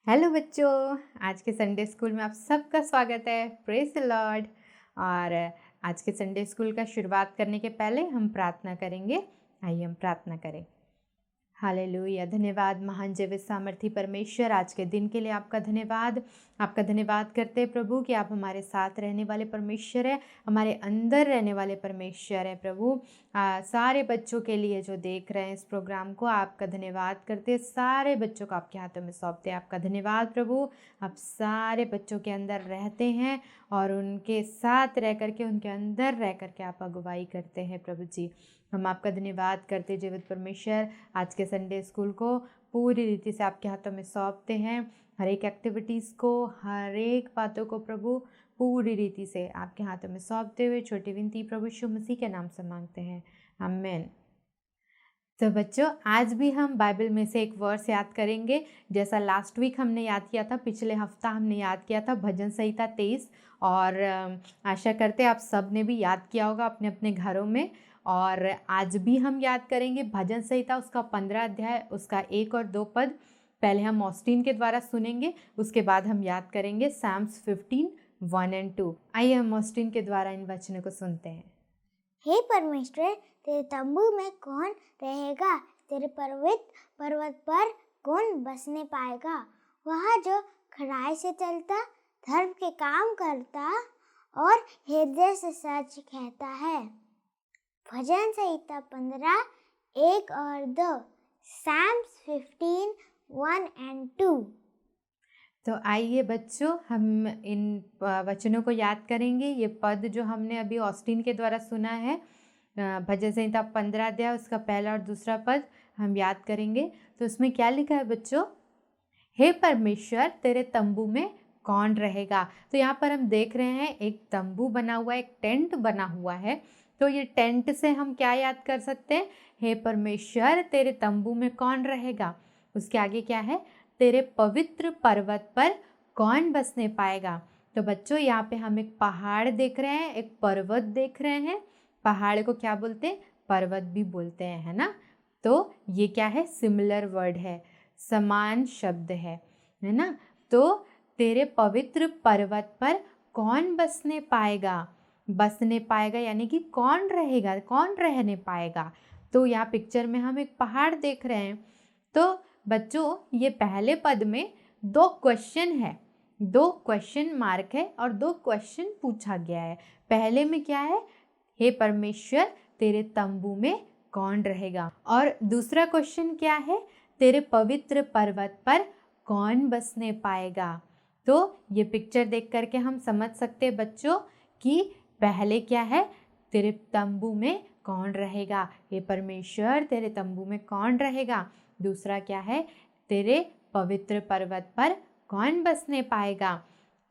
Hello बच्चों, आज के संडे स्कूल में आप सबका स्वागत है। Praise the Lord. और आज के संडे स्कूल का शुरुआत करने के पहले हम प्रार्थना करेंगे। आइए हम प्रार्थना करें। हालेलुया। धन्यवाद महान जय सामर्थी परमेश्वर, आज के दिन के लिए आपका धन्यवाद। आपका धन्यवाद करते हैं प्रभु कि आप हमारे साथ रहने वाले परमेश्वर है, हमारे अंदर रहने वाले परमेश्वर है प्रभु। सारे बच्चों के लिए जो देख रहे हैं इस प्रोग्राम को, आपका धन्यवाद करते हैं। सारे बच्चों को आपके हाथों में सौंपते हैं। आपका धन्यवाद प्रभु, आप सारे बच्चों के अंदर रहते हैं और उनके साथ रह करके, उनके अंदर रह करके आप अगुवाई करते हैं प्रभु जी। हम आपका धन्यवाद करते जीवित परमेश्वर। आज के संडे स्कूल को पूरी रीति से आपके हाथों में सौंपते हैं। हर एक एक्टिविटीज़ को, हर एक बातों को प्रभु पूरी रीति से आपके हाथों में सौंपते हुए छोटी विनती प्रभु यीशु मसीह के नाम से मांगते हैं, आमीन। तो बच्चों, आज भी हम बाइबल में से एक वर्स याद करेंगे। जैसा लास्ट वीक हमने याद किया था, पिछले हफ्ता हमने याद किया था भजन संहिता 23। और आशा करते हैं आप सब ने भी याद किया होगा अपने अपने घरों में। और आज भी हम याद करेंगे भजन संहिता, उसका 15 अध्याय, उसका 1 और 2 पद। पहले हम ऑस्टीन के द्वारा सुनेंगे, उसके बाद हम याद करेंगे साम्स 15, 1 और 2। आइए हम ऑस्टीन के द्वारा इन वचनों को सुनते हैं। हे परमेश्वर, तेरे तंबू में कौन रहेगा? तेरे पर्वत पर कौन बसने पाएगा? वहाँ जो खराई से चलता, धर्म के काम करता और हृदय से सच कहता है। भजन संहिता 15, 1 और 2, साम्स 15, 1 and 2। तो आइए बच्चों, हम इन वचनों को याद करेंगे। ये पद जो हमने अभी ऑस्टीन के द्वारा सुना है, भजन संहिता 15 अध्याय, उसका पहला और दूसरा पद हम याद करेंगे। तो उसमें क्या लिखा है बच्चों? हे परमेश्वर, तेरे तंबू में कौन रहेगा? तो यहाँ पर हम देख रहे हैं एक तंबू बना हुआ है, एक टेंट बना हुआ है। तो ये टेंट से हम क्या याद कर सकते हैं? हे परमेश्वर, तेरे तंबू में कौन रहेगा? उसके आगे क्या है? तेरे पवित्र पर्वत पर कौन बसने पाएगा? तो बच्चों, यहाँ पे हम एक पहाड़ देख रहे हैं, एक पर्वत देख रहे हैं। पहाड़ को क्या बोलते हैं? पर्वत भी बोलते हैं, है ना? तो ये क्या है? सिमिलर वर्ड है, समान शब्द है ना? तो तेरे पवित्र पर्वत पर कौन बसने पाएगा? बसने पाएगा यानी कि कौन रहेगा, कौन रहने पाएगा? तो यहाँ पिक्चर में हम एक पहाड़ देख रहे हैं। तो बच्चों, ये पहले पद में 2 क्वेश्चन है, 2 क्वेश्चन मार्क है और 2 क्वेश्चन पूछा गया है। पहले में क्या है? हे परमेश्वर, तेरे तंबू में कौन रहेगा? और दूसरा क्वेश्चन क्या है? तेरे पवित्र पर्वत पर कौन बसने पाएगा? तो ये पिक्चर देख करके हम समझ सकते हैं बच्चों कि पहले क्या है? तेरे तंबू में कौन रहेगा? हे परमेश्वर, तेरे तंबू में कौन रहेगा? दूसरा क्या है? तेरे पवित्र पर्वत पर कौन बसने पाएगा?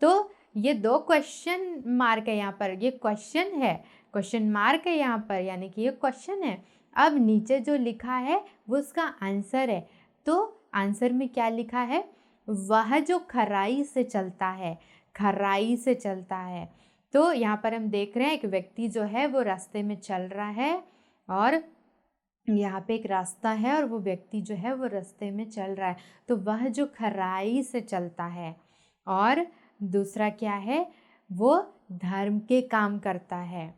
तो ये 2 क्वेश्चन मार्क है यहाँ पर, ये क्वेश्चन है, क्वेश्चन मार्क है यहाँ पर, यानी कि ये क्वेश्चन है। अब नीचे जो लिखा है वो उसका आंसर है। तो आंसर में क्या लिखा है? वह जो खराई से चलता है, खराई से चलता है। तो यहाँ पर हम देख रहे हैं एक व्यक्ति जो है वो रास्ते में चल रहा है, और यहाँ पे एक रास्ता है और वो व्यक्ति जो है वो रास्ते में चल रहा है। तो वह जो खराई से चलता है। और दूसरा क्या है? वो धर्म के काम करता है,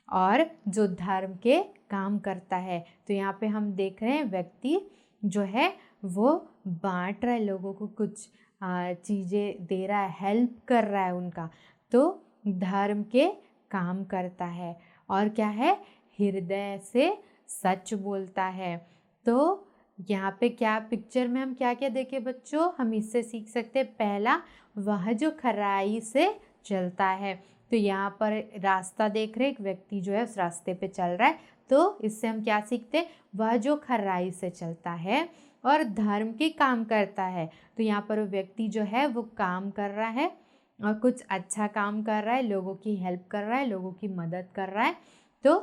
और जो धर्म के काम करता है। तो यहाँ पे हम देख रहे हैं व्यक्ति जो है वो बांट रहा है लोगों को, कुछ चीज़ें दे रहा है, हेल्प कर रहा है उनका। तो धर्म के काम करता है। और क्या है? हृदय से सच बोलता है। तो यहाँ पे क्या पिक्चर में हम क्या क्या देखें बच्चों? हम इससे सीख सकते हैं। पहला, वह जो खराई से चलता है। तो यहाँ पर रास्ता देख रहे, एक व्यक्ति जो है उस रास्ते पे चल रहा है। तो इससे हम क्या सीखते हैं? वह जो खराई से चलता है और धर्म के काम करता है। तो यहाँ पर वो व्यक्ति जो है वो काम कर रहा है और कुछ अच्छा काम कर रहा है, लोगों की हेल्प कर रहा है, लोगों की मदद कर रहा है। तो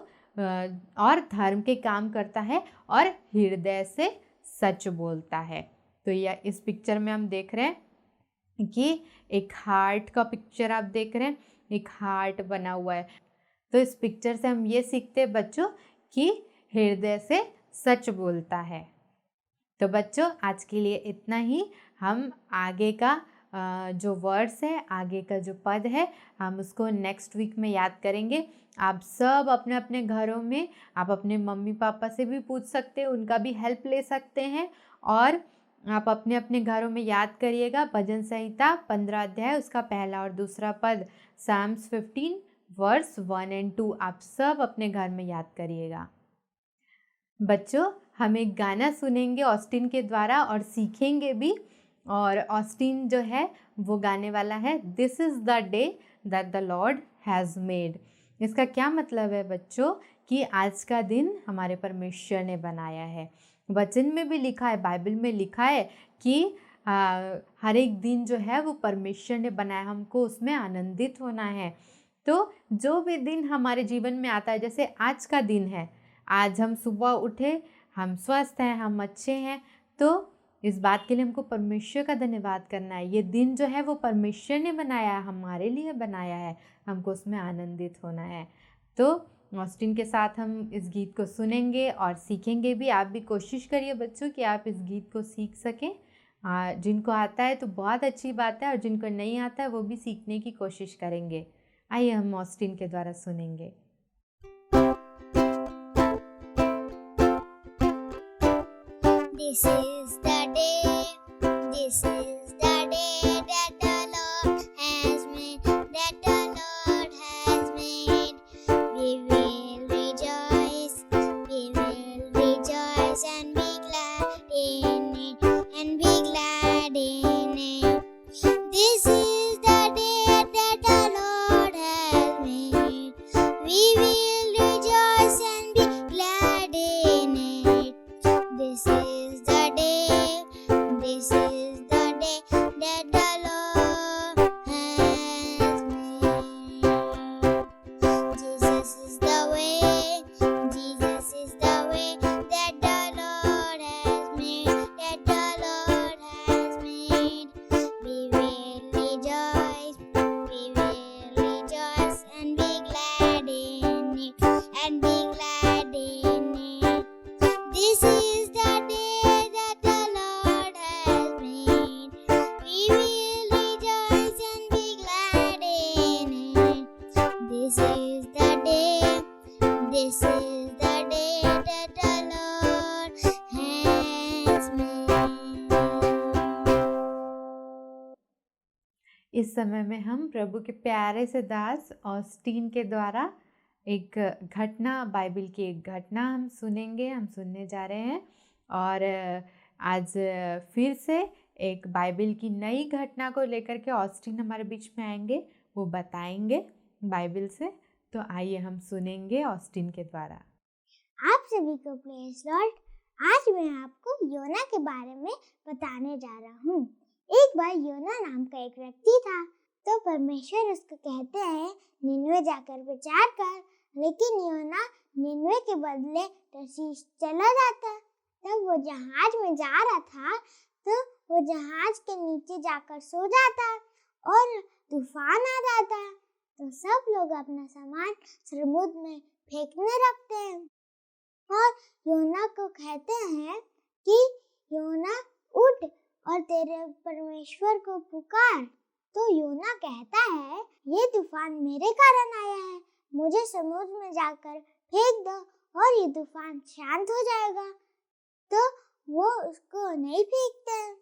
और धर्म के काम करता है और हृदय से सच बोलता है। तो यह इस पिक्चर में हम देख रहे हैं कि एक हार्ट का पिक्चर आप देख रहे हैं, एक हार्ट बना हुआ है। तो इस पिक्चर से हम ये सीखते हैं बच्चों कि हृदय से सच बोलता है। तो बच्चों आज के लिए इतना ही। हम आगे का जो वर्ड्स है, आगे का जो पद है, हम उसको नेक्स्ट वीक में याद करेंगे। आप सब अपने अपने घरों में आप अपने मम्मी पापा से भी पूछ सकते हैं, उनका भी हेल्प ले सकते हैं। और आप अपने अपने घरों में याद करिएगा भजन संहिता 15 अध्याय उसका पहला और दूसरा पद, साम्स 15 वर्स 1 और 2 आप सब अपने घर में याद करिएगा। बच्चों हम एक गाना सुनेंगे ऑस्टिन के द्वारा और सीखेंगे भी। और ऑस्टिन जो है वो गाने वाला है, this is the day that the Lord has made. इसका क्या मतलब है बच्चों कि आज का दिन हमारे परमेश्वर ने बनाया है। वचन में भी लिखा है, बाइबल में लिखा है कि हर एक दिन जो है वो परमेश्वर ने बनाया, हमको उसमें आनंदित होना है। तो जो भी दिन हमारे जीवन में आता है, जैसे आज का दिन है, आज हम सुबह उठे, हम स्वस्थ हैं, हम अच्छे हैं, तो इस बात के लिए हमको परमेश्वर का धन्यवाद करना है। ये दिन जो है वो परमेश्वर ने बनाया, हमारे लिए बनाया है, हमको उसमें आनंदित होना है। तो ऑस्टिन के साथ हम इस गीत को सुनेंगे और सीखेंगे भी। आप भी कोशिश करिए बच्चों कि आप इस गीत को सीख सकें। जिनको आता है तो बहुत अच्छी बात है, और जिनको नहीं आता है वो भी सीखने की कोशिश करेंगे। आइए हम ऑस्टिन के द्वारा सुनेंगे। This is the day, this is the day that the Lord has made, that the Lord has made. We will rejoice and be glad in it, and be glad in it. This is the day that the Lord has made. We will rejoice and be glad in it. This is the day, this is the day that the Lord has made. Jesus is the way, Jesus is the way that the Lord has made, that the Lord has made. We will rejoice and be glad in it, and be glad in it. This is the day that the Lord has made. We will rejoice and be glad in it. This is the day, this is the day that the Lord has made. इस समय में हम प्रभु के प्यारे से दास Austin के द्वारा एक घटना, बाइबल की एक घटना हम सुनेंगे, हम सुनने जा रहे हैं। और आज फिर से एक बाइबल की नई घटना को लेकर के ऑस्टिन हमारे बीच में आएंगे, वो बताएंगे बाइबल से। तो आइए हम सुनेंगे ऑस्टिन के द्वारा। आप सभी को प्रेज़ लॉर्ड। आज मैं आपको योना के बारे में बताने जा रहा हूँ। एक बार योना नाम का एक व्यक्ति था, तो परमेश्वर उसको कहते हैं निनवे जाकर प्रचार कर, लेकिन योना निनवे के बदले तरसीश चला जाता। तब वो जहाज में जा रहा था, तो वो जहाज के नीचे जाकर सो जाता और तूफान आ जाता। तो सब लोग अपना सामान समुद्र में फेंकने लगते हैं और योना को कहते हैं कि योना उठ और तेरे परमेश्वर को पुकार। तो योना कहता है ये तूफान मेरे कारण आया है, मुझे समुद्र में जाकर फेंक दो और ये तूफान शांत हो जाएगा। तो वो उसको नहीं फेंकते हैं।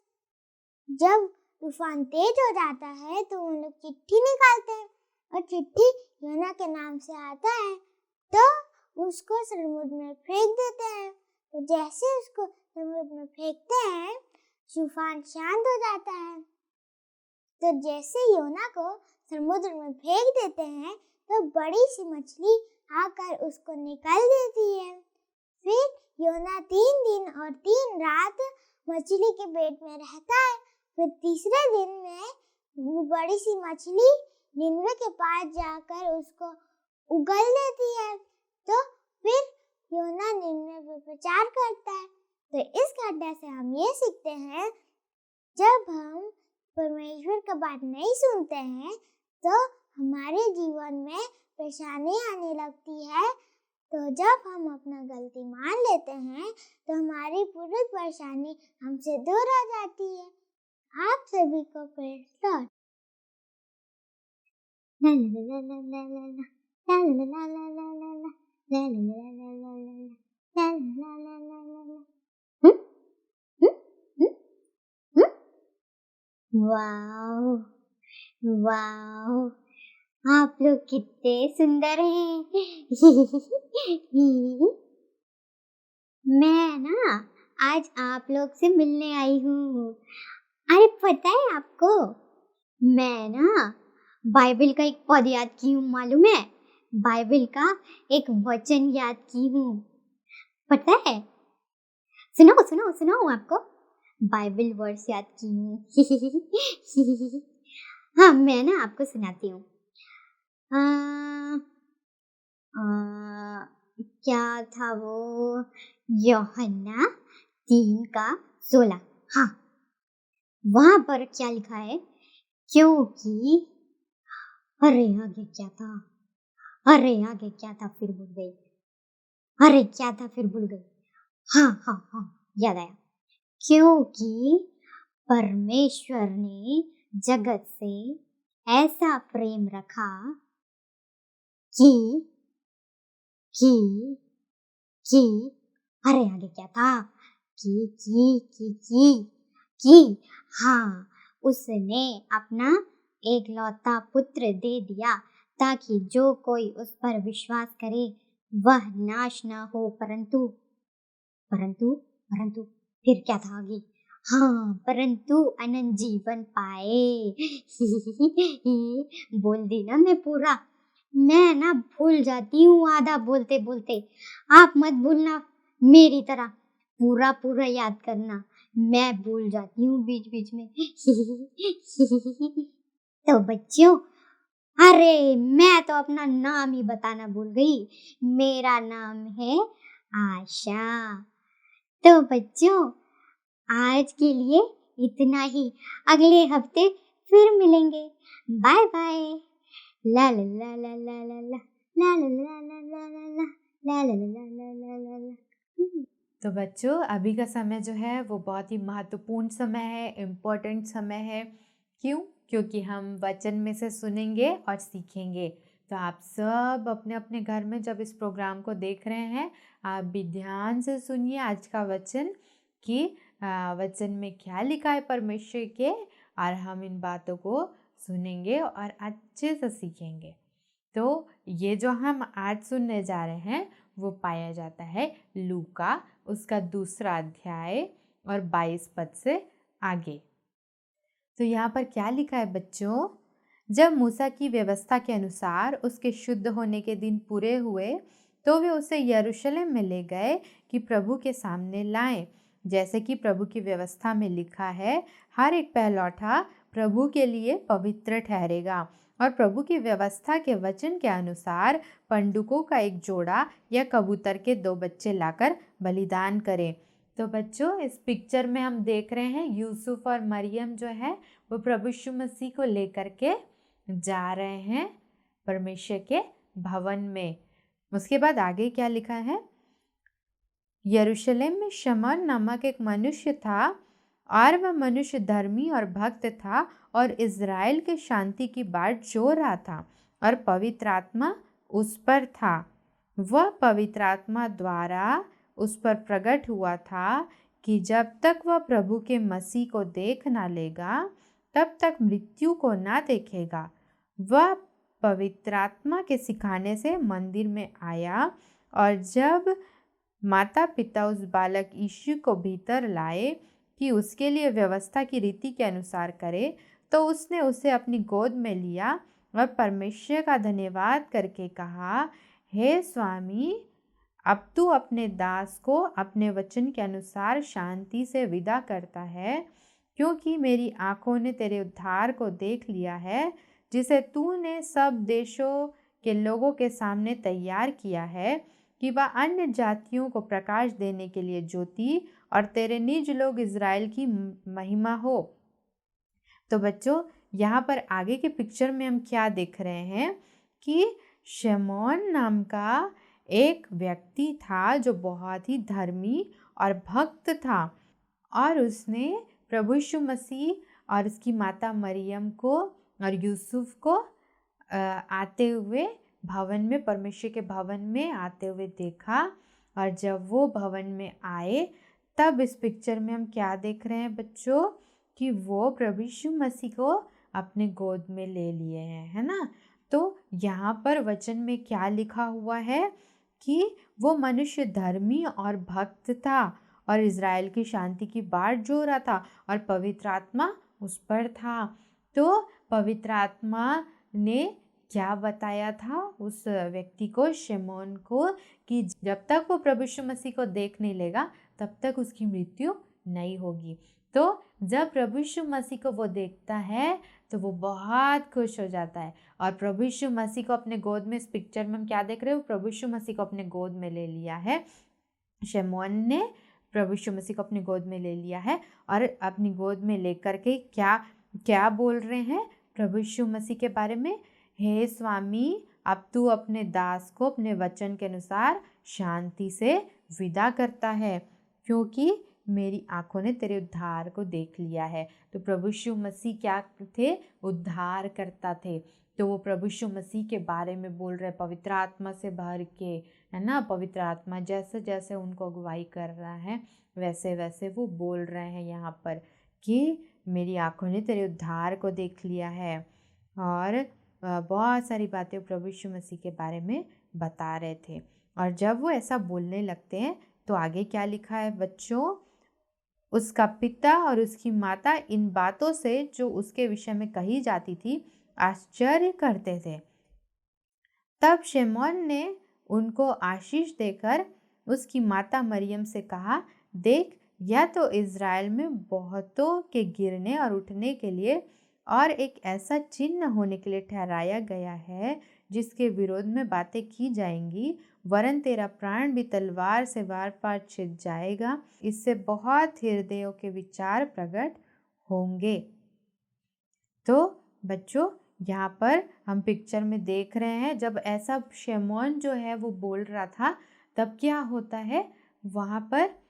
जब तूफान तेज हो जाता है तो उन लोग चिट्ठी निकालते हैं और चिट्ठी योना के नाम से आता है, तो उसको समुद्र में फेंक देते हैं। तो जैसे उसको समुद्र में फेंकते हैं, तूफान शांत हो जाता है। तो जैसे योना को समुद्र में फेंक देते हैं, तो बड़ी सी मछली आकर उसको निकाल देती है। फिर योना 3 दिन और 3 रात मछली के पेट में रहता है। फिर तीसरे दिन में वो बड़ी सी मछली निनवे के पास जाकर उसको उगल देती है। तो फिर योना निनवे पर प्रचार करता है। तो इस घटना से हम ये सीखते हैं, जब हम परमेश्वर का बात नहीं सुनते हैं तो हमारे जीवन में परेशानी आने लगती है। तो जब हम अपना गलती मान लेते हैं तो हमारी पूरी परेशानी हमसे दूर हो जाती है। आप सभी को प्रेज़ लॉर्ड। ला ला ला ला ला ला ला, ला ला ला ला ला ला ला, ला ला ला ला ला ला ला, ला ला ला ला ला ला। हुँ? हुँ? हुँ? हुँ? वाओ! वाओ! आप लोग कितने सुंदर हैं। मैं ना आज आप लोग से मिलने आई हूँ। अरे पता है आपको, मैं ना बाइबल का एक पद याद की हूँ, मालूम है? बाइबल का एक वचन याद की हूँ, पता है? सुनाओ सुनाओ सुनाओ आपको, बाइबल वर्स याद की हूँ। हाँ, मैं ना आपको सुनाती हूँ। अ, अ, क्या था वो, यूहन्ना 3:16। हाँ, वहां पर क्या लिखा है, क्योंकि अरे आगे क्या था, अरे आगे क्या था फिर भूल गई, अरे क्या था फिर भूल गई। हाँ हाँ हाँ, याद आया। क्योंकि परमेश्वर ने जगत से ऐसा प्रेम रखा कि कि कि अरे आगे क्या था, कि हाँ, उसने अपना एकलौता पुत्र दे दिया ताकि जो कोई उस पर विश्वास करे वह नाश न हो परंतु परंतु परंतु फिर क्या था आगे, हाँ, परंतु अनंत जीवन पाए। बोल दी ना मैं पूरा, मैं ना भूल जाती हूँ आधा बोलते बोलते, आप मत भूलना मेरी तरह, पूरा पूरा याद करना, मैं भूल जाती हूँ बीच बीच में। तो बच्चों, अरे मैं तो अपना नाम ही बताना भूल गई, मेरा नाम है आशा। तो बच्चों, आज के लिए इतना ही, अगले हफ्ते फिर मिलेंगे। Bye bye. ला ला ला ला ला ला ला, ला ला ला ला ला ला ला, ला ला ला ला ला ला ला। तो बच्चों, अभी का समय जो है वो बहुत ही महत्वपूर्ण समय है, इम्पोर्टेंट समय है। क्यों? क्योंकि हम वचन में से सुनेंगे और सीखेंगे। तो आप सब अपने अपने घर में जब इस प्रोग्राम को देख रहे हैं, आप भी ध्यान से सुनिए आज का वचन कि वचन में क्या लिखा है परमेश्वर के, और हम इन बातों को सुनेंगे और अच्छे से सीखेंगे। तो ये जो हम आज सुनने जा रहे हैं वो पाया जाता है लूका उसका 2 अध्याय और 22 पद से आगे। तो यहाँ पर क्या लिखा है बच्चों, जब मूसा की व्यवस्था के अनुसार उसके शुद्ध होने के दिन पूरे हुए तो वे उसे यरूशलेम में ले गए कि प्रभु के सामने लाएं। जैसे कि प्रभु की व्यवस्था में लिखा है, हर एक पहलौठा प्रभु के लिए पवित्र ठहरेगा, और प्रभु की व्यवस्था के वचन के अनुसार पंडुकों का एक जोड़ा या कबूतर के 2 बच्चे लाकर बलिदान करें। तो बच्चों, इस पिक्चर में हम देख रहे हैं यूसुफ और मरियम जो है वो प्रभु यीशु मसीह को लेकर के जा रहे हैं परमेश्वर के भवन में। उसके बाद आगे क्या लिखा है, यरूशलेम में शमौन नामक एक मनुष्य था और वह मनुष्य धर्मी और भक्त था और इज़राइल के शांति की बाट जोह रहा था और पवित्र आत्मा उस पर था। वह पवित्र आत्मा द्वारा उस पर प्रकट हुआ था कि जब तक वह प्रभु के मसीह को देख ना लेगा तब तक मृत्यु को ना देखेगा। वह पवित्र आत्मा के सिखाने से मंदिर में आया, और जब माता पिता उस बालक यीशु को भीतर लाए कि उसके लिए व्यवस्था की रीति के अनुसार करे, तो उसने उसे अपनी गोद में लिया और परमेश्वर का धन्यवाद करके कहा, हे स्वामी, अब तू अपने दास को अपने वचन के अनुसार शांति से विदा करता है, क्योंकि मेरी आंखों ने तेरे उद्धार को देख लिया है, जिसे तूने सब देशों के लोगों के सामने तैयार किया है, कि वह अन्य जातियों को प्रकाश देने के लिए ज्योति और तेरे निज लोग इज़राइल की महिमा हो। तो बच्चों, यहाँ पर आगे के पिक्चर में हम क्या देख रहे हैं कि शमौन नाम का एक व्यक्ति था जो बहुत ही धर्मी और भक्त था, और उसने प्रभु यीशु मसीह और उसकी माता मरियम को और यूसुफ को आते हुए भवन में, परमेश्वर के भवन में आते हुए देखा। और जब वो भवन में आए तब इस पिक्चर में हम क्या देख रहे हैं बच्चों, कि वो प्रभु यीशु मसीह को अपने गोद में ले लिए हैं, है ना। तो यहाँ पर वचन में क्या लिखा हुआ है कि वो मनुष्य धर्मी और भक्त था और इज़राइल की शांति की बाट जो रहा था, और पवित्र आत्मा उस पर था। तो पवित्र आत्मा ने क्या बताया था उस व्यक्ति को, शिमोन को, कि जब तक वो प्रभु यीशु मसीह को देख नहीं लेगा तब तक उसकी मृत्यु नहीं होगी। तो जब प्रभु यीशु मसीह को वो देखता है तो वो बहुत खुश हो जाता है, और प्रभु यीशु मसीह को अपने गोद में, इस पिक्चर में हम क्या देख रहे हो, प्रभु यीशु मसीह को अपने गोद में ले लिया है। शिमोन ने प्रभु यीशु मसीह को अपनी गोद में ले लिया है, और अपनी गोद में लेकर के क्या क्या बोल रहे हैं प्रभु यीशु मसीह के बारे में, हे स्वामी, अब तू अपने दास को अपने वचन के अनुसार शांति से विदा करता है, क्योंकि मेरी आंखों ने तेरे उद्धार को देख लिया है। तो प्रभु यीशु मसीह क्या थे, उद्धार करता थे। तो वो प्रभु यीशु मसीह के बारे में बोल रहे, पवित्र आत्मा से भर के, है ना। पवित्र आत्मा जैसे जैसे उनको अगुवाई कर रहा है वैसे वैसे वो बोल रहे हैं यहाँ पर कि मेरी आंखों ने तेरे उद्धार को देख लिया है। और बहुत सारी बातें प्रभु यीशु मसीह के बारे में बता रहे थे। और जब वो ऐसा बोलने लगते हैं तो आगे क्या लिखा है बच्चों, उसका पिता और उसकी माता इन बातों से जो उसके विषय में कही जाती थी आश्चर्य करते थे। तब शिमोन ने उनको आशीष देकर उसकी माता मरियम से कहा, देख, यह तो इज़राइल में बहुतों के गिरने और उठने के लिए और एक ऐसा चिन्ह होने के लिए ठहराया गया है जिसके विरोध में बातें की जाएंगी, वरन तेरा प्राण भी तलवार से वार पार छिद जाएगा। इससे बहुत हृदयों के विचार प्रकट होंगे। तो बच्चों, यहाँ पर हम पिक्चर में देख रहे हैं, जब ऐसा शिमोन जो है वो बोल रहा था तब क्या होता है, वहाँ पर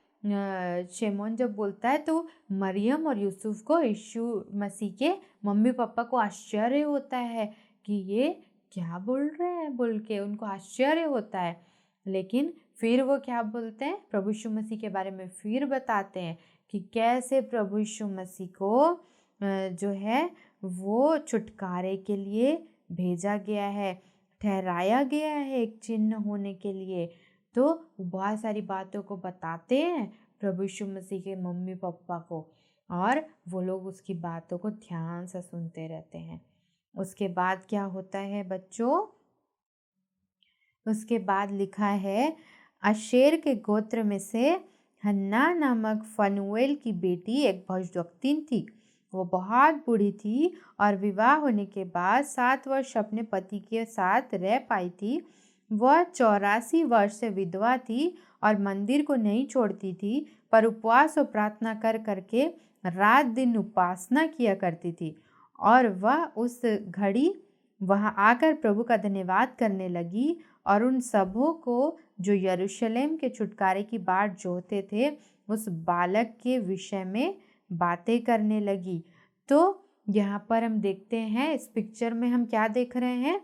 शिमोन जब बोलता है तो मरियम और यूसुफ को, यीशु मसीह के मम्मी पापा को आश्चर्य होता है कि ये क्या बोल रहे हैं, बोल के उनको आश्चर्य होता है। लेकिन फिर वो क्या बोलते हैं, प्रभु यीशु मसीह के बारे में फिर बताते हैं कि कैसे प्रभु यीशु मसीह को जो है वो छुटकारे के लिए भेजा गया है, ठहराया गया है एक चिन्ह होने के लिए। तो बहुत सारी बातों को बताते हैं प्रभु यीशु मसीह के मम्मी पापा को, और वो लोग उसकी बातों को ध्यान से सुनते रहते हैं। उसके बाद क्या होता है बच्चों, उसके बाद लिखा है, आशेर के गोत्र में से हन्ना नामक फनुएल की बेटी एक भविष्यवक्तिन थी। वो बहुत बूढ़ी थी और विवाह होने के बाद 7 वर्ष अपने पति के साथ रह पाई थी। वह 84 वर्ष से विधवा थी और मंदिर को नहीं छोड़ती थी, पर उपवास और प्रार्थना कर करके रात दिन उपासना किया करती थी। और वह उस घड़ी वहाँ आकर प्रभु का धन्यवाद करने लगी और उन सबों को जो यरूशलेम के छुटकारे की बाट जोहते थे उस बालक के विषय में बातें करने लगी। तो यहाँ पर हम देखते हैं, इस पिक्चर में हम क्या देख रहे हैं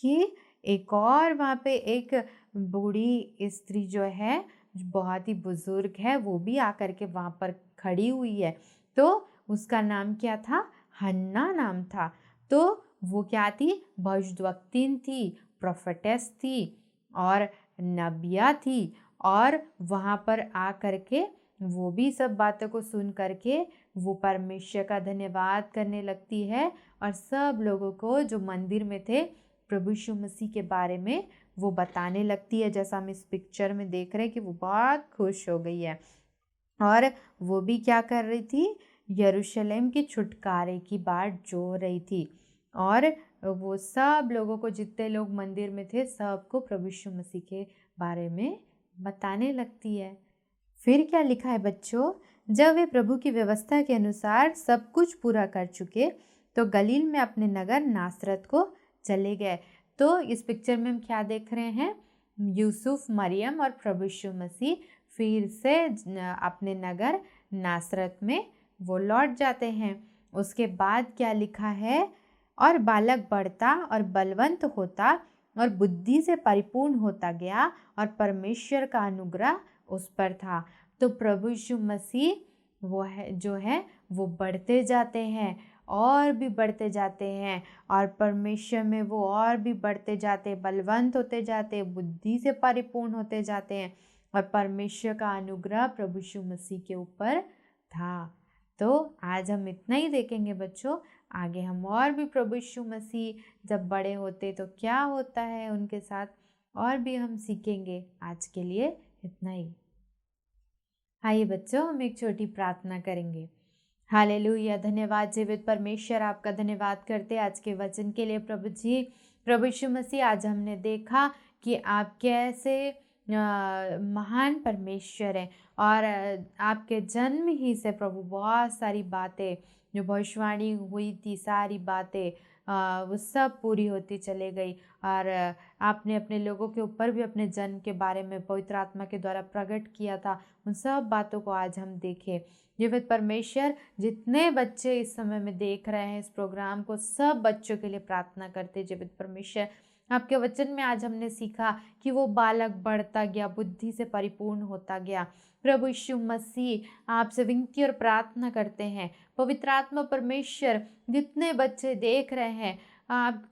कि एक और वहाँ पे एक बूढ़ी स्त्री जो है, जो बहुत ही बुजुर्ग है, वो भी आकर के वहाँ पर खड़ी हुई है। तो उसका नाम क्या था, हन्ना नाम था। तो वो क्या थी, भविष्यवक्तिन थी, प्रोफेटेस थी और नबिया थी। और वहाँ पर आ करके वो भी सब बातों को सुन करके वो परमेश्वर का धन्यवाद करने लगती है, और सब लोगों को जो मंदिर में थे प्रभु यीशु मसीह के बारे में वो बताने लगती है। जैसा हम इस पिक्चर में देख रहे हैं कि वो बहुत खुश हो गई है, और वो भी क्या कर रही थी, यरूशलेम के छुटकारे की बाट जो रही थी। और वो सब लोगों को, जितने लोग मंदिर में थे, सबको प्रभु यीशु मसीह के बारे में बताने लगती है। फिर क्या लिखा है बच्चों, जब वे प्रभु की व्यवस्था के अनुसार सब कुछ पूरा कर चुके तो गलील में अपने नगर नासरत को चले गए। तो इस पिक्चर में हम क्या देख रहे हैं, यूसुफ, मरियम और प्रभु यीशु मसीह फिर से अपने नगर नासरत में वो लौट जाते हैं। उसके बाद क्या लिखा है, और बालक बढ़ता और बलवंत होता और बुद्धि से परिपूर्ण होता गया और परमेश्वर का अनुग्रह उस पर था। तो प्रभु यीशु मसीह वो है जो है वो बढ़ते जाते हैं और भी बढ़ते जाते हैं, और परमेश्वर में वो और भी बढ़ते जाते, बलवंत होते जाते, बुद्धि से परिपूर्ण होते जाते हैं, और परमेश्वर का अनुग्रह प्रभु यीशु मसीह के ऊपर था। तो आज हम इतना ही देखेंगे बच्चों। आगे हम और भी प्रभु यीशु मसीह जब बड़े होते तो क्या होता है उनके साथ, और भी हम सीखेंगे। आज के लिए इतना ही। आइए बच्चों, हम एक छोटी प्रार्थना करेंगे। हालेलुया, धन्यवाद जीवित परमेश्वर, आपका धन्यवाद करते आज के वचन के लिए प्रभु जी। प्रभु यीशु मसीह, आज हमने देखा कि आप कैसे महान परमेश्वर हैं, और आपके जन्म ही से प्रभु बहुत सारी बातें जो भविष्यवाणी हुई थी, सारी बातें वो सब पूरी होती चले गई, और आपने अपने लोगों के ऊपर भी अपने जन्म के बारे में पवित्र आत्मा के द्वारा प्रकट किया था। उन सब बातों को आज हम देखें। जीवित परमेश्वर, जितने बच्चे इस समय में देख रहे हैं इस प्रोग्राम को, सब बच्चों के लिए प्रार्थना करते जीवित परमेश्वर। आपके वचन में आज हमने सीखा कि वो बालक बढ़ता गया, बुद्धि से परिपूर्ण होता गया। प्रभु यीशु मसीह, आपसे विनती और प्रार्थना करते हैं, पवित्र आत्मा परमेश्वर, जितने बच्चे देख रहे हैं, आप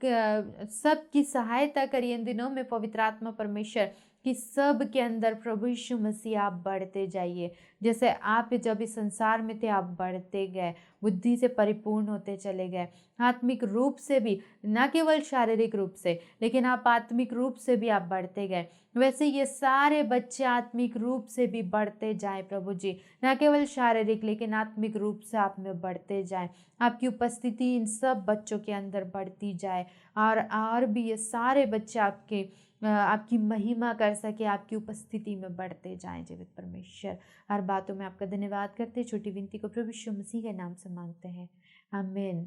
सबकी सहायता करिए इन दिनों में पवित्र आत्मा परमेश्वर, कि सब के अंदर प्रभु यीशु मसीह आप बढ़ते जाइए। जैसे आप जब इस संसार में थे, आप बढ़ते गए, बुद्धि से परिपूर्ण होते चले गए, आत्मिक रूप से भी, न केवल शारीरिक रूप से, लेकिन आप आत्मिक रूप से भी आप बढ़ते गए। वैसे ये सारे बच्चे आत्मिक रूप से भी बढ़ते जाएं प्रभु जी, न केवल शारीरिक लेकिन आत्मिक रूप से आप में बढ़ते जाएं। आपकी उपस्थिति इन सब बच्चों के अंदर बढ़ती जाए, और भी ये सारे बच्चे आपकी महिमा कर सके, आपकी उपस्थिति में बढ़ते जाएं जीवित परमेश्वर। हर बातों में आपका धन्यवाद करते, छोटी विनती को प्रभु यीशु मसीह के नाम से मांगते हैं, आमीन।